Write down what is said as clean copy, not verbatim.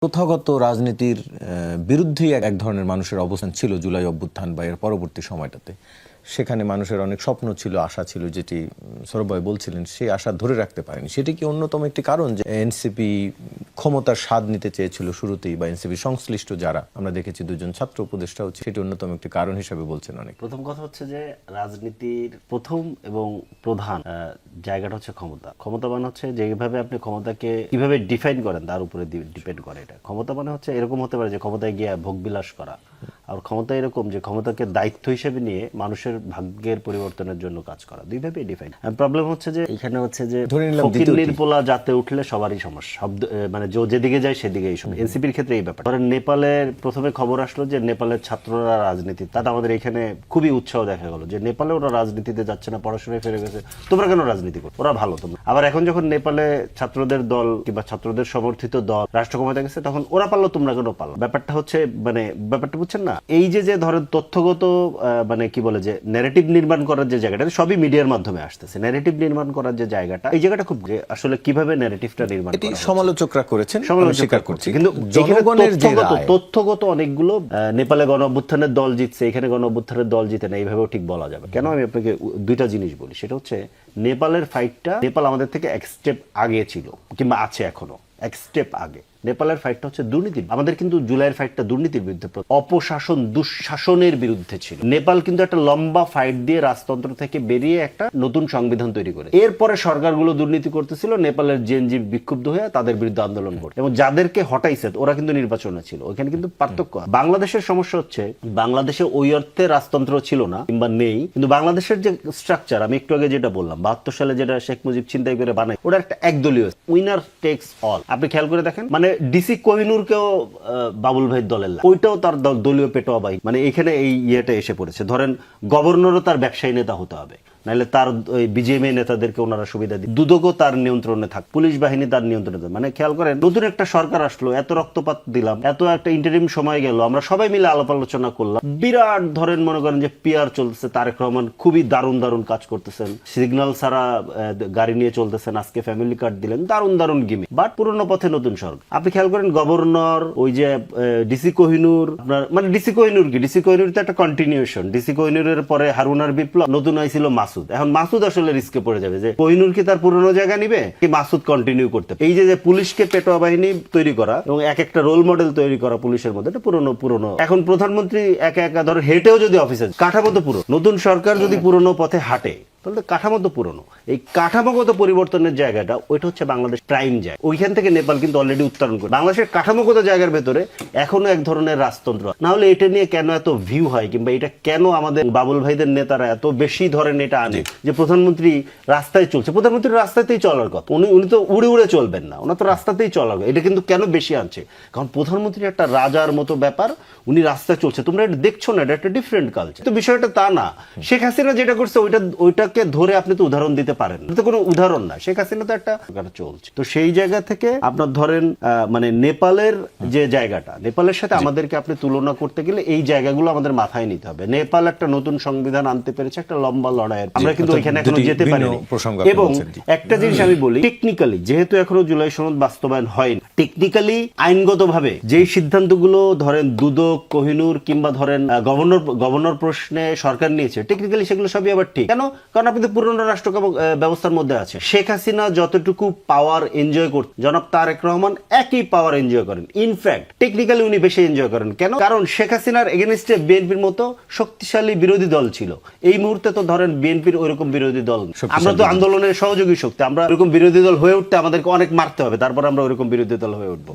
প্রথাগত রাজনীতির বিরুদ্ধেই এক ধরনের মানুষের অবস্থান ছিল জুলাই অভ্যুত্থান বা এর পরবর্তী সময়টাতে। সেখানে মানুষের অনেক স্বপ্ন ছিল, আশা ছিল, যেটি সৌরভ ভাই বলছিলেন, সেই আশা ধরে রাখতে পারেনি। সেটি কি অন্যতম একটি কারণ যে এনসিপি ক্ষমতার স্বাদ নিতে চেয়েছিল শুরুতেই, বা এনসিপি সংশ্লিষ্ট যারা আমরা দেখেছি দুজন ছাত্র উপদেষ্টা হচ্ছে, সেটি অন্যতম একটি কারণ হিসেবে বলছেন অনেক। প্রথম কথা হচ্ছে যে রাজনীতির প্রথম এবং প্রধান জায়গাটা হচ্ছে ক্ষমতা। ক্ষমতাবান হচ্ছে যেভাবে আপনি ক্ষমতাকে কিভাবে ডিফাইন করেন তার উপরে ডিপেন্ড করে। এটা ক্ষমতা মানে হচ্ছে এরকম হতে পারে যে ক্ষমতায় গিয়ে ভোগবিলাস করা, আর ক্ষমতা এরকম যে ক্ষমতাকে দায়িত্ব হিসেবে নিয়ে মানুষের ভাগ্যের পরিবর্তনের জন্য কাজ করা। দুইভাবে ডিফাইন। প্রবলেম হচ্ছে যে এখানে হচ্ছে যে ফকিন্নির পোলা যাতে উঠলে সবারই সমস্যা, শব্দ মানে যেদিকে যায় সেদিকেই সমস্যা। এনসিপির ক্ষেত্রে এই ব্যাপার। ধরেন নেপালের প্রথমে খবর আসলো যে নেপালের ছাত্ররা রাজনীতি, তাতে আমাদের এখানে খুবই উৎসাহ দেখা গেল যে নেপালে ওরা রাজনীতিতে যাচ্ছে না, পড়াশোনায় ফিরে গেছে, তোমরা কেন রাজনীতি করো, ওরা ভালো তোমরা। আবার এখন যখন নেপালে ছাত্রদের দল কিংবা ছাত্রদের সমর্থিত দল রাষ্ট্র ক্ষমতায় গেছে, তখন ওরা পারলো তোমরা কেন পারলো। ব্যাপারটা হচ্ছে মানে ব্যাপারটা বুঝছেন না, এই যে ধরেন তথ্যগত মানে কি বলে যে ন্যারেটিভ নির্মাণ করার যে জায়গাটা, সবই মিডিয়ার মাধ্যমে আসতেছে। ন্যারেটিভ নির্মাণ করার যে জায়গাটা, এই জায়গাটা খুব আসলে কিভাবে ন্যারেটিভটা নির্মাণ করা হচ্ছে, সমালোচকরা করেছেন, স্বীকার করছি। কিন্তু জনগণের তথ্যগত অনেকগুলো নেপালে গণ অভ্যুত্থানের দল জিতছে, এখানে গণ অভ্যুত্থানের দল জিতে না, এইভাবেও ঠিক বলা যাবে। কেন আমি আপনাকে দুইটা জিনিস বলি। সেটা হচ্ছে নেপালের ফাইটটা, নেপাল আমাদের থেকে এক স্টেপ আগে ছিল কিংবা আছে এখনো এক স্টেপ আগে। নেপালের ফাইটটা হচ্ছে দুর্নীতি। আমাদের কিন্তু জুলাইয়ের ফাইটটা দুর্নীতির বিরুদ্ধে, অপশাসন দুঃশাসনের বিরুদ্ধে ছিল। নেপাল কিন্তু একটা লম্বা ফাইট দিয়ে রাজতন্ত্র থেকে বেরিয়ে একটা নতুন সংবিধান তৈরি করে, এরপরে সরকারগুলো দুর্নীতি করতেছিল, নেপালের জেনজি বিক্ষুব্ধ হয়ে তাদের বিরুদ্ধে আন্দোলন করে, এবং যাদেরকে হটাইছে ওরা কিন্তু নির্বাচনে ছিল। ওখানে কিন্তু পার্থক্য। বাংলাদেশের সমস্যা হচ্ছে বাংলাদেশে ওই অর্থে রাজতন্ত্র ছিল না কিংবা নেই, কিন্তু বাংলাদেশের যে স্ট্রাকচার আমি একটু আগে যেটা বললাম, 72 সালে যেটা শেখ মুজিব চিন্তাই করে বানায়, ওটা একটা একদলীয় উইনার টেক্স অল। আপনি খেয়াল করে দেখেন, মানে ডিসি কোহিনুরকেও বাবুল ভাইয়ের দলের, ওইটাও তার দলীয় পেটোয়া বাই, মানে এখানে এই ইয়েটা এসে পড়েছে। ধরেন গভর্নরও তার ব্যবসায়ী নেতা হতে হবে, নাহলে তার বিজেএমএ নেতাদেরকে ওনারা সুবিধা দিই। দুদকও তার নিয়ন্ত্রণে থাক, পুলিশ বাহিনী তার নিয়ন্ত্রণে থাক। মানে খেয়াল করেন, নতুন একটা সরকার আসলো, এত রক্তপাত দিলাম, এত একটা ইন্টারিম সময় গেল, আমরা সবাই মিলে আলাপ আলোচনা করলাম, বিরাট ধরেন মনে করেন যে পিআর চলতেছে, তারেক রহমান খুবই দারুণ দারুণ কাজ করতেছেন, সিগন্যাল ছাড়া গাড়ি নিয়ে চলতেছেন, আজকে ফ্যামিলি কার্ড দিলেন, দারুণ দারুণ গিমি। বাট পুরনো পথে নতুন সরকার। আপনি খেয়াল করেন গভর্নর, ওই যে ডিসি কোহিনুর, আপনার মানে ডিসি কোহিনুর কি, ডিসি কোহিনুর তো একটা কন্টিনিউশন। ডিসি কোহিনুরের পরে হারুনার বিপ্লব, নতুন হয়েছিল মাসুদ। এখন মাসুদ আসলে রিস্কে পড়ে যাবে যে কোহিনুর কি তার পুরনো জায়গা নিবে, কি মাসুদ কন্টিনিউ করতে। এই যে পুলিশকে পেটোয়া বাহিনী তৈরি করা এবং এক একটা রোল মডেল তৈরি করা পুলিশের মধ্যে, এটা পুরনো। এখন প্রধানমন্ত্রী একা একা ধরে হেঁটেও যদি অফিসে, কাঠামো তো পুরো, নতুন সরকার যদি পুরনো পথে হাঁটে তাহলে কাঠামো তো পুরনো। এই কাঠামোগত পরিবর্তনের জায়গাটা ওইটা হচ্ছে বাংলাদেশ প্রাইম জায়গা। ওইখান থেকে নেপাল কিন্তু অলরেডি উত্তরণ করে। বাংলাদেশের কাঠামোগত জায়গার ভেতরে এখনো এক ধরনের রাজতন্ত্র। না হলে এটা নিয়ে কেন এত ভিউ হয়, কিংবা এটা কেন আমাদের বাবুল ভাইদের নেতারা এত বেশি ধরেন এটা আনে যে প্রধানমন্ত্রী রাস্তায় চলছে। প্রধানমন্ত্রী রাস্তাতেই চলার কথা, উনি তো উড়ে উড়ে চলবেন না, ওনার তো রাস্তাতেই চলার কথা। এটা কিন্তু কেন বেশি আনছে, কারণ প্রধানমন্ত্রী একটা রাজার মতো ব্যাপার, উনি রাস্তায় চলছে, তোমরা এটা দেখছো না, এটা একটা ডিফারেন্ট কালচার। তো বিষয়টা তা না। শেখ হাসিনা যেটা করছে ওইটাকে ধরে আপনি তো উদাহরণ দিতে পারেন, তো কোনো উদাহরণ না। শেখ হাসিনা তো একটা চলছে। তো সেই জায়গা থেকে আপনার ধরেন মানে নেপালের যে জায়গাটা, নেপালের সাথে আমাদেরকে আপনি তুলনা করতে গেলে এই জায়গাগুলো আমাদের মাথায় নিতে হবে। নেপাল একটা নতুন সংবিধান আনতে পেরেছে, একটা লম্বা লড়াইয়ের, আমরা কিন্তু ওইখানে এখনো যেতে পারিনি। এবং একটা জিনিস আমি বলি, টেকনিক্যালি যেহেতু এখনো জুলাই সনদ বাস্তবায়ন হয়নি, টেকনিক্যালি আইনগতভাবে যে সিদ্ধান্তগুলো ধরেন দুদক, কোহিনুর কিংবা ধরেন গভর্নর প্রশ্নে সরকার নিয়েছে, টেকনিক্যালি সেগুলো সবই আবার ঠিক। কেন? কারণ আপনি তো পুরনো রাষ্ট্র ব্যবস্থার মধ্যে আছে। শেখ হাসিনা যতটুকু পাওয়ার এনজয় করতেন, জনাব তারেক রহমান একই পাওয়ার এনজয় করেন। ইনফ্যাক্ট টেকনিক্যালি উনি বেশি এনজয় করেন। কেন? কারণ শেখ হাসিনার এগেনস্টে বিএনপির মতো শক্তিশালী বিরোধী দল ছিল। এই মুহূর্তে তো ধরেন বিএনপির ওইরকম বিরোধী দল, আমরা তো আন্দোলনের সহযোগী শক্তি, আমরা ওইরকম বিরোধী দল হয়ে উঠতে আমাদেরকে অনেক মারতে হবে, তারপর আমরা ওইরকম বিরোধী দল হয়ে উঠবো।